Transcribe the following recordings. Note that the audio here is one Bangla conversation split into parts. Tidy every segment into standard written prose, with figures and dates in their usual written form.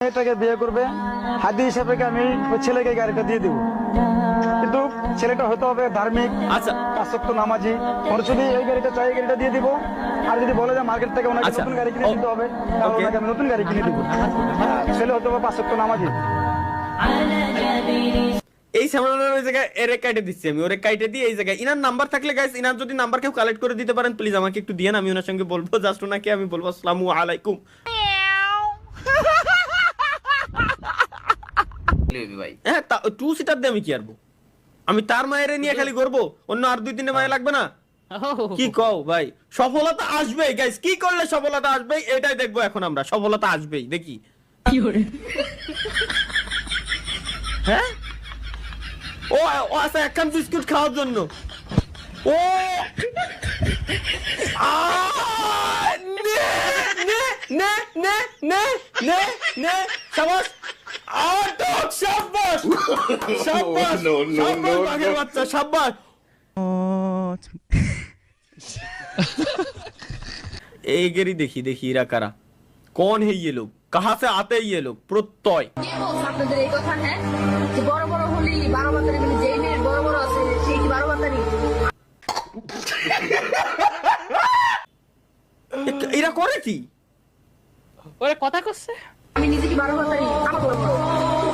মেয়েটাকে বিয়ে করবে, হাদি হিসাবে আমি ওই ছেলেকে গাড়িটা দিয়ে দেবো, কিন্তু ছেলেটা হতে হবে ধার্মিক, আচ্ছা পাঁচ ওয়াক্ত নামাজি। ওর যদি এই গাড়িটা চাই এই গাড়িটা দিয়ে দিব, আর যদি বলে যে মার্কেট থেকে ওনাকে আচ্ছা। নতুন গাড়ি কিনে দিতে হবে, তাহলে ওনাকে আমি নতুন গাড়ি কিনে দিব। ছেলে হতে হবে পাঁচ ওয়াক্ত নামাজি। এই সামনের ওই জায়গায় এরে কাটে দিচ্ছি আমি, ওরে কাটে দিয়ে এই জায়গায় ইনার নাম্বার থাকলে গাইস, ইনার যদি নাম্বার কেউ কালেক্ট করে দিতে পারেন প্লিজ আমাকে একটু দিয়েন, আমি ওনার সঙ্গে বলবো, জাস্ট ওনাকে আমি বলবো আসসালামু আলাইকুম। হ্যাঁ টু সিটার দিয়ে আমি কি আরবো, আমি তার মায়ের নিয়ে খালি করবো, অন্য আর দুই তিনটে মায়ের লাগবে না? কি কও ভাই, সফলতা আসবেই গাইস, কি করলে সফলতা আসবে এটাই দেখবো এখন আমরা, সফলতা আসবেই দেখি। হ্যাঁ ও ও আচ্ছা একখান বিস্কুট খাওয়ার জন্য ও নে নে নে নে নে নে নে শাবাশ আটক শাবাশ শাবাশ শাবাশ বাঘের বাচ্চা শাবাশ। এই গেরি দেখি দেখি এরা কারা, कौन है ये लोग, कहाँ से आते हैं ये लोग, प्रत्यय আপনাদের এই কথা হ্যাঁ যে বড় বড় হলি 12 বাতারি মানে যেই মেয়ের বড় বড় আছে সেই কি 12 বাতারি? এরা করে কি ওরে কথা করছে, আমি নিজে কি 12 বাতারি আমার বড় বড়,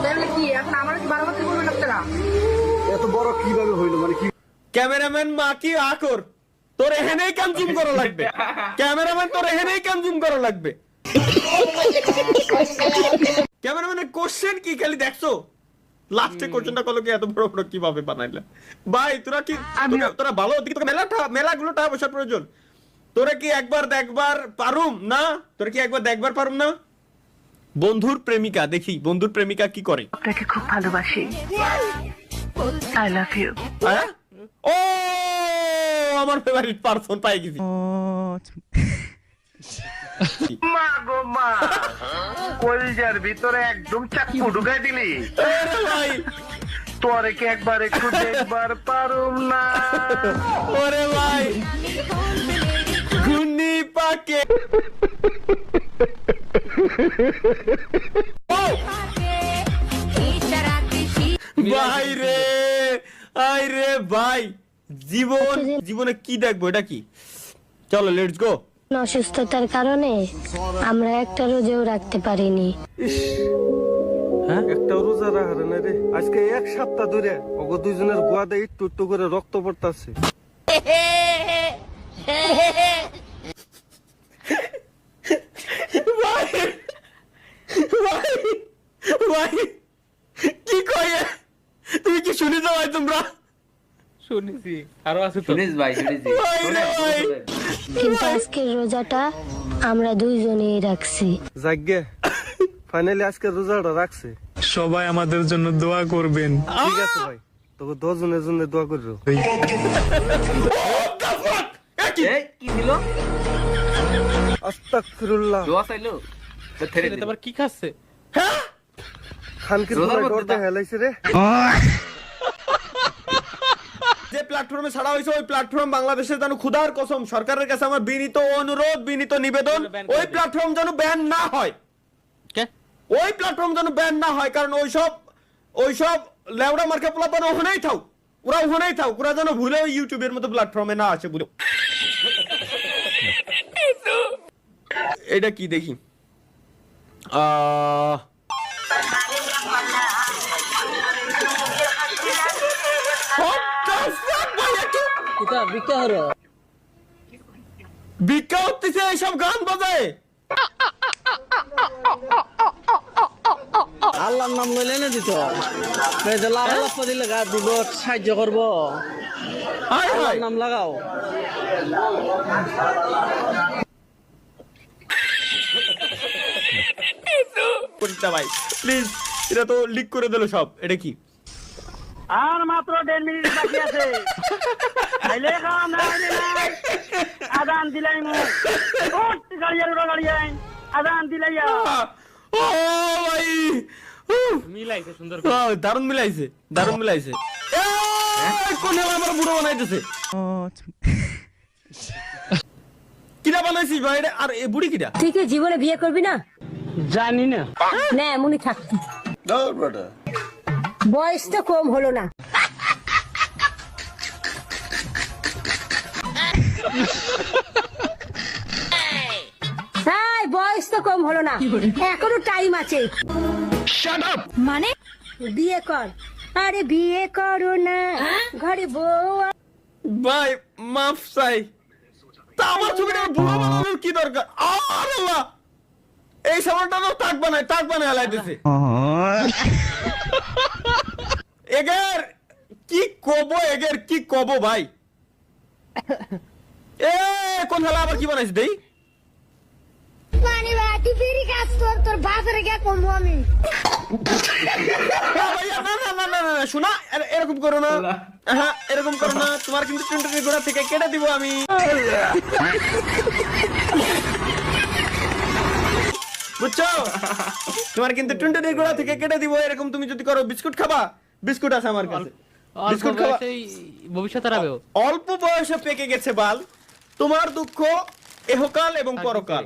তাহলে কি এখন আমার কি 12 বাতারি বলবেন আপনারা? এত বড় কিভাবে হইলো, মানে কি? ক্যামেরাম্যান মা কি আকর, তোর এখানেই কাম জুম করা লাগবে, ক্যামেরাম্যান তোর এখানেই কাম জুম করা লাগবে। ক্যামেরাম্যানের কোশ্চেন কি খালি দেখছো, লাস্টে কোশ্চেনটা কলো কি এত বড় বড় কিভাবে বানাইলা ভাই, তোরা কি তোরা ভালো দিকে, তোকে মেলাগুলো টাকা পয়সার প্রয়োজন, তোরা কি একবার দেখবার পারুম না, তোরা কি একবার দেখবার পারুম না? বন্ধুর প্রেমিকা দেখি, বন্ধুর প্রেমিকা কি করে, আপনাকে খুব ভালোবাসি, আই লাভ ইউ। ও আমার ফেভারিট পারসন পাই গেছি। মা গো মা, কলজার ভিতরে একদম চাকু ঢুকাই দিলি। আরে ভাই তোরে কি একবার একটু দেখবার পারুম না? ওরে ভাই ঘুনি পাকে ভাই রে, আই রে ভাই, জীবনে কি দেখবো, এটা কি? চলো লেটস গো। অসুস্থতার কারণে আমরা একটা রোজেও রাখতে পারিনি। একটা রোজা রাখার না রে, আজকে এক সপ্তাহ ধরে ওগো দুইজনের গোয়াদে একটু একটু করে রক্ত পড়তাছে। ভাই কি কয়, তুমি কি শুনে যাও ভাই, তোমরা শুনেছি আরো আছে তো, শুনিস ভাই, শুনিস ভাই রে ভাই, কিন্তু আজকের রোজাটা আমরা দুইজনেই রাখছি। যাগ্গে ফাইনালি আজকে রোজাটা রাখছে। সবাই আমাদের জন্য দোয়া করবেন। ঠিক আছে ভাই, তোকে 10 জনের জন্য দোয়া করবো। এই কি দিল, আস্তাগফিরুল্লাহ। দোয়া চাইলো তো ছেড়ে ছেলে দিল। তো আবার কি খাচ্ছে? খানকির রোজার পুরো মধ্যে ডরতে হেলাইছে রে। যে প্ল্যাটফর্মে ছাড়া হয়েছে ওই প্ল্যাটফর্ম বাংলাদেশের যেন খুদার কসম সরকারের কাছে আমার বিনীত অনুরোধ, বিনীত নিবেদন, ওই প্ল্যাটফর্ম যেন ব্যান না হয়, ওই প্ল্যাটফর্ম যেন ব্যান না হয়, কারণ ওইসব লেওড়া মার্কা প্ল্যাটফর্ম ওখানেই থাক, ওরা ওখানেই থাক, ওরা যেন ভুলে ইউটিউবের মতো প্ল্যাটফর্মে না আসে ভুলে। এটা কি দেখি, ভিক্ষা হতেছে এইসব গান বাজায়, আল্লাহর নাম লইলে না দিত লাভ দিলে গা দিব, সাহায্য করবো, আল্লাহর নাম লাগাও। ভাই প্লিজ, এটা তো লিক করে দিল সব, এটা কি? আর মাত্র 1.5 মিনিট বাকি আছে। আইলে কাম না আইলে নাই, আজান দিলাই মু ওট গাড়িয়ার গাড়িয়াই আজান দিলাইয়া। ও ভাই মিলাইছে সুন্দর, দারুণ মিলাইছে, দারুণ মিলাইছে। কোন আমার বুড়ো বানাইতেছে কিরা বানাইছিস ভাই, আর বুড়ি কিরা? তুই কি জীবনে বিয়ে করবি না? জানি না। না এমনই থাক, দৌড় বেটা। বয়স তো কম হলো না। হ্যাঁ বয়স তো কম হলো না, এখনো টাইম আছে। মানে বিয়ে কর, আরে বিয়ে করো না, ঘরে বউ ভাই মাফ চাই, তা আমার ছবিটা বুড়ো বানানোর কি দরকার? আরে আল্লাহ, এই সামানটা তো টাক বানায় লাইতেছে। এগের কি কব ভাই? এ কোন হালা আবার কি বানাইছ দেই? পানি বাটি ফিরি কাজ কর, তোর বাজারে গিয়ে কমবো আমি। না শোনা, এরকম করো না। হ্যাঁ এরকম করো না, তোমার কিন্তু টুনটুনির গোড়া থেকে কেটে দিব আমি। বুঝছো? তোমার কিন্তু টুনটুনির গোড়া থেকে কেটে দিব। এরকম তুমি যদি করো, বিস্কুট খাবা? বিস্কুট আছে আমার কাছে, বিস্কুট খাবা। ভবিষ্যৎ হারাবেও। অল্প বয়সে পেকে গেছে বাল, তোমার দুঃখ এহকাল এবং পরকাল।